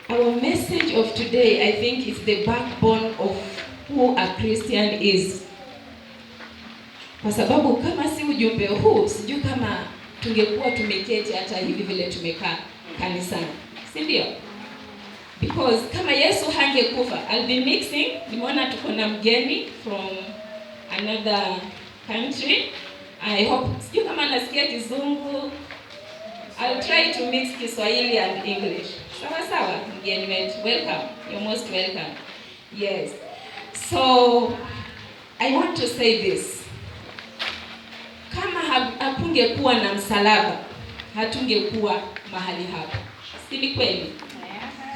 Our message of today, I think, is the backbone of who a Christian is. Kwa sababu kama si ujumbe huu, sijui kama tungekuwa tumeketi hata hivi vile tumekaa kanisani. Si ndio? Because kama Yesu hangekufa, I'll be mixing. Nimeona tuko na mgeni from another country. I hope, sijui kama nasikia Kizungu. I'll try to mix Kiswahili and English. Sawa, mgeni wetu, welcome. You're most welcome. Yes. So, I want to say this. Kama hakungekuwa na msalaba, hatungekuwa mahali hapa. Si ni kweli?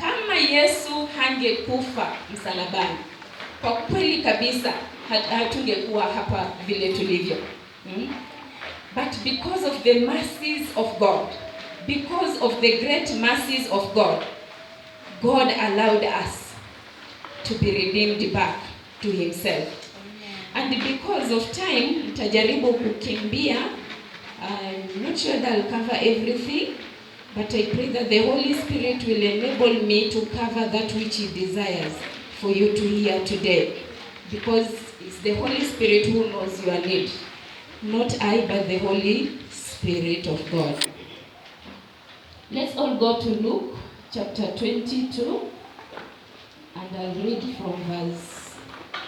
Kama Yesu hangekufa msalabani, kwa kweli kabisa hatungekuwa hapa vile tulivyo. But because of the mercies of God, because of the great mercies of God, God allowed us to be redeemed back to himself. And because of time, nitajaribu kukimbia. I'm not sure that I'll cover everything, but I pray that the Holy Spirit will enable me to cover that which he desires for you to hear today. Because it's the Holy Spirit who knows your need. Not I, but the Holy Spirit of God. Let's all go to Luke chapter 22, and I'll read from verse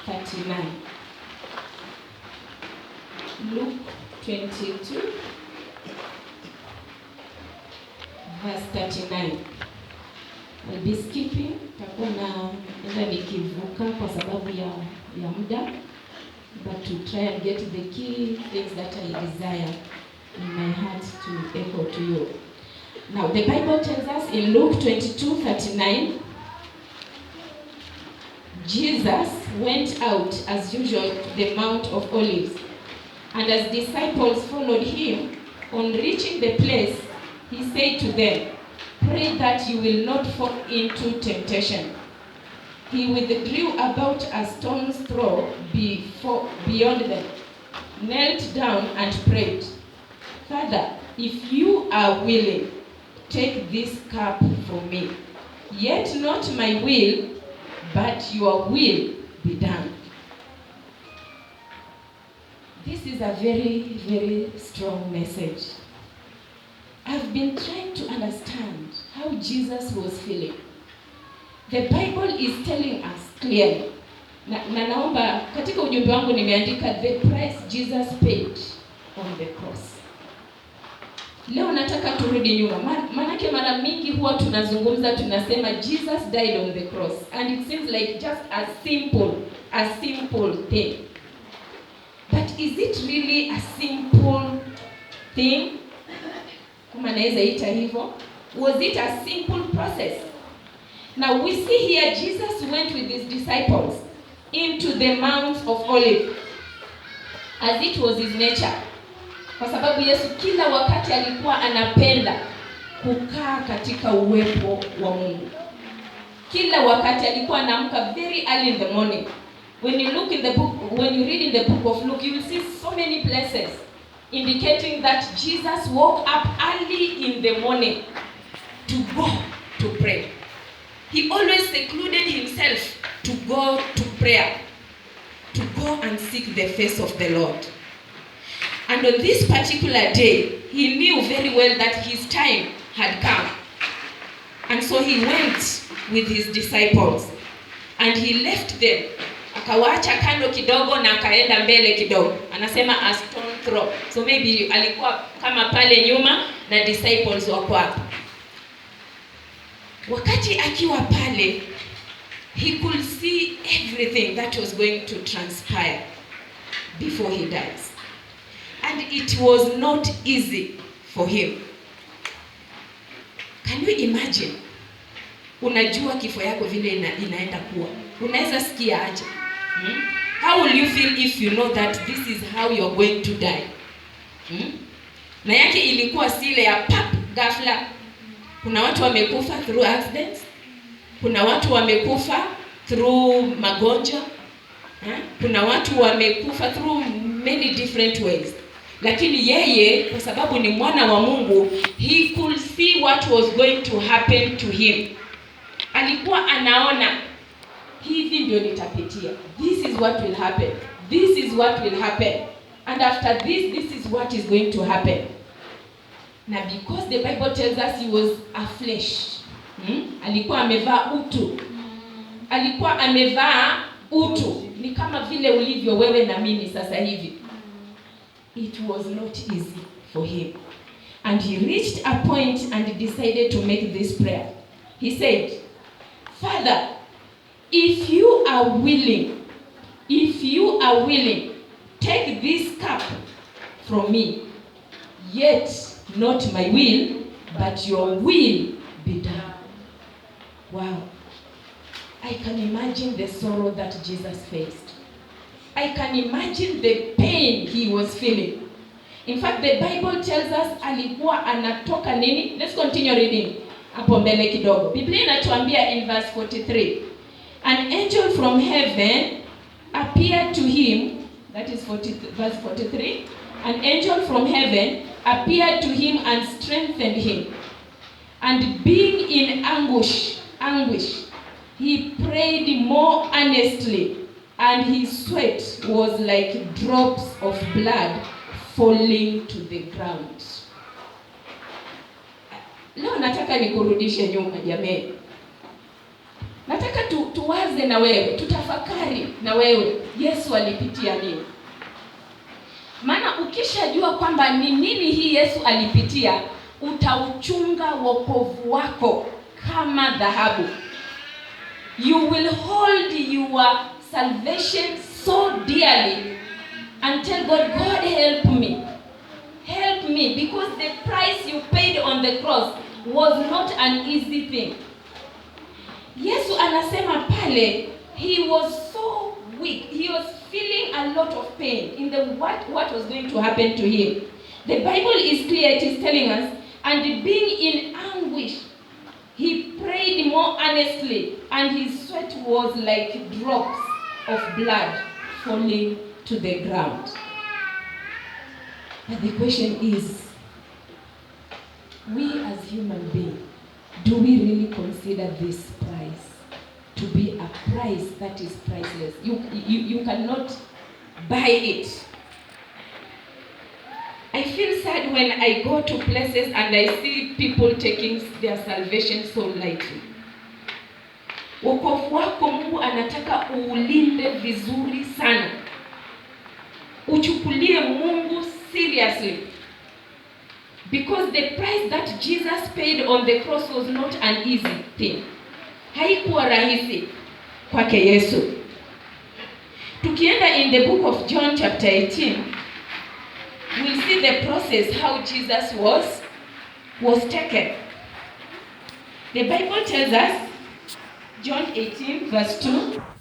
39. Luke 22, verse 39. I'll be skipping. Takuwa naenda nikivuka kwa sababu ya muda. But to try and get the key things that I desire in my heart to echo to you. Now, the Bible tells us in Luke 22:39, Jesus went out as usual to the Mount of Olives, and as disciples followed him, on reaching the place, he said to them, "Pray that you will not fall into temptation." He withdrew about a stone's throw beyond them, knelt down and prayed, "Father, if you are willing, take this cup from me. Yet not my will, but your will be done." This is a very, very strong message. I've been trying to understand how Jesus was feeling. The Bible is telling us clearly. Na naomba katika ujumbe wangu nimeandika the price Jesus paid on the cross. Leo nataka turudi nyuma. Manake mara mingi huwa tunazungumza tunasema Jesus died on the cross, and it seems like just a simple thing. But is it really a simple thing? Kama naweza ita hivyo. Was it a simple process? Now we see here Jesus went with his disciples into the Mount of Olives, as it was his nature. Kwa sababu Yesu kila wakati alikuwa anapenda kukaa katika uwepo wa Mungu. Kila wakati alikuwa anaamka very early in the morning. When you read in the book of Luke, you will see so many places indicating that Jesus woke up early in the morning to go to pray. He always secluded himself to go to prayer, to go and seek the face of the Lord. And on this particular day, he knew very well that his time had come. And so he went with his disciples, and he left them. Akawaacha kando kidogo na akaenda mbele kidogo. Anasema a stone throw. So maybe alikuwa kama pale nyuma na disciples wako hapo. Wakati akiwa pale, he could see everything that was going to transpire before he dies. And it was not easy for him. Can you imagine? Unajua kifo yako vile inaenda kuwa. Unaweza sikia aje? How will you feel if you know that this is how you're going to die? Na yake ilikuwa sile ya pap ghafla. Kuna watu wamekufa through accidents. Kuna watu wamekufa through magonjwa. Kuna watu wamekufa through many different ways. Lakini yeye kwa sababu ni mwana wa Mungu, he could see what was going to happen to him. alikuwa anaona hivi ndio nitapitia. This is what will happen. This is what will happen. And after this, this is what is going to happen. Na because the Bible tells us he was a flesh. Alikuwa amevaa utu. Alikuwa amevaa utu. Ni kama vile ulivyo wewe na mimi sasa hivi. It was not easy for him. And he reached a point and decided to make this prayer. He said, Father, if you are willing, take this cup from me. Yet not my will, but your will be done. Wow. I can imagine the sorrow that Jesus faced. I can imagine the pain he was feeling. In fact, the Bible tells us alikuwa anatoka nini? Let's continue reading. Hapo mbele kidogo. Biblia inatuambia in verse 43. An angel from heaven appeared to him. That is verse 43. An angel from heaven appeared to him and strengthened him. And being in anguish, he prayed more earnestly, and his sweat was like drops of blood falling to the ground. Leo nataka nikurudishe nyuma jamani. Nataka tuwaze na wewe, tutafakari na wewe Yesu alipitia nini. Maana ukishajua kwamba ni nini hii Yesu alipitia, utauchunga wokovu wako kama dhahabu. You will hold your salvation so dearly and tell God, God help me. Help me, because the price you paid on the cross was not an easy thing. Yesu anasema pale, he was so weak. He was feeling a lot of pain in the what was going to happen to him. The Bible is clear. It is telling us, and being in anguish, he prayed more earnestly, and his sweat was like drops of blood falling to the ground. But the question is, we as human beings, do we really consider this price to be a price that is priceless? You cannot buy it. I feel sad when I go to places and I see people taking their salvation so lightly. Wokovu wako Mungu anataka uulinde vizuri sana. Uchukulie Mungu seriously. Because the price that Jesus paid on the cross was not an easy thing. Haikuwa rahisi kwake Yesu. Tukienda in the book of John chapter 18, we'll see the process how Jesus was taken. The Bible tells us, John 18 verse 2,